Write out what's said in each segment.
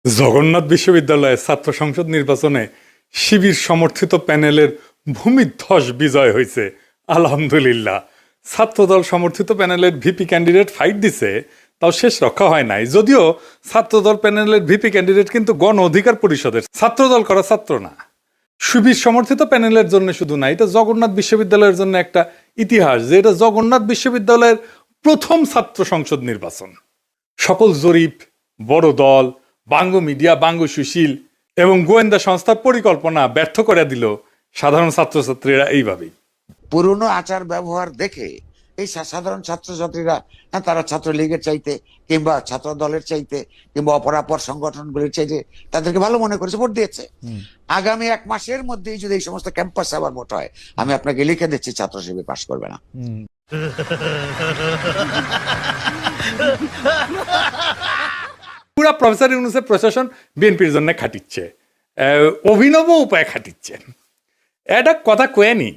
জগন্নাথ বিশ্ববিদ্যালয়ের ছাত্র সংসদ নির্বাচনে শিবির সমর্থিত প্যানেলের ভূমিধ্বস বিজয় হয়েছে। আলহামদুলিল্লাহ। ছাত্রদল সমর্থিত প্যানেলের ভিপি ক্যান্ডিডেট ফাইট দিছে, তাও শেষ রক্ষা হয় নাই। যদিও ছাত্রদল প্যানেলের ভিপি ক্যান্ডিডেট কিন্তু গণ অধিকার পরিষদের, ছাত্রদল করা ছাত্র না। শিবির সমর্থিত প্যানেলের জন্য শুধু না, এটা জগন্নাথ বিশ্ববিদ্যালয়ের জন্য একটা ইতিহাস যে এটা জগন্নাথ বিশ্ববিদ্যালয়ের প্রথম ছাত্র সংসদ নির্বাচন। সকল জরিপ, বড় দল, বাঙ্গ মিডিয়া, বাঙ্গ সুশীল এবং গোয়েন্দা সংস্থার পরিকল্পনা ব্যর্থ করে দিল সাধারণ ছাত্রছাত্রীরা এইভাবেই। পুরনো আচার ব্যবহার দেখে এই সাধারণ ছাত্রছাত্রীরা তারা ছাত্রলীগের চাইতে কিংবা ছাত্র দলের চাইতে কিংবা অপরাপর সংগঠনগুলির চাইতে তাদেরকে ভালো মনে করেছে, ভোট দিয়েছে। আগামী 1 মাসের মধ্যেই যদি এই সমস্ত ক্যাম্পাসে আবার ভোট হয়, আমি আপনাকে লিখে দিচ্ছি ছাত্র শিবির পাশ করবে না। পুরা প্রফেসর ইউনূসের প্রশাসন বিএনপির জন্য খাটিচ্ছে, অভিনব উপায় খাটিচ্ছে। এটা কথা কয়েনি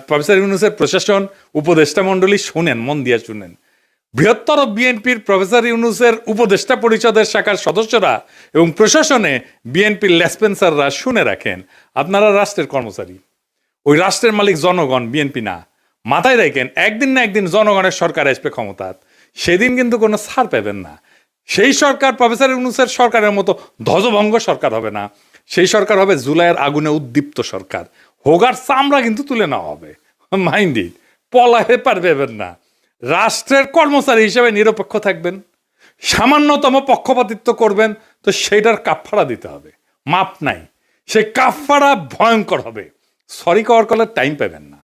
প্রফেসর ইউনূসের প্রশাসন, উপদেষ্টা মণ্ডলী শুনেন, মন দিয়ে শুনেন। বৃহত্তর বিএনপির প্রফেসর ইউনূসের উপদেষ্টা পরিষদের শাখার সদস্যরা এবং প্রশাসনে বিএনপির লেসপেন্সাররা শুনে রাখেন, আপনারা রাষ্ট্রের কর্মচারী, ওই রাষ্ট্রের মালিক জনগণ, বিএনপি না। মাথায় রাখেন, একদিন না একদিন জনগণের সরকার আসবে ক্ষমতায়, সেদিন কিন্তু কোনো ছাড় পাবেন না। সেই সরকার প্রফেসর ইউনূসের সরকারের মতো ধ্বজভঙ্গ সরকার হবে না, সেই সরকার হবে জুলাইয়ের আগুনে উদ্দীপ্ত সরকার। হোগার চামড়া কিন্তু তুলে নেওয়া হবে, মাইন্ডেড, পলাহে পারবেন না। রাষ্ট্রের কর্মচারী হিসেবে নিরপেক্ষ থাকবেন, সামান্যতম পক্ষপাতিত্ব করবেন তো সেইটার কাফফারা দিতে হবে, মাপ নাই। সেই কাফফারা ভয়ঙ্কর হবে, সরি কওয়ার কলার টাইম পাবেন না।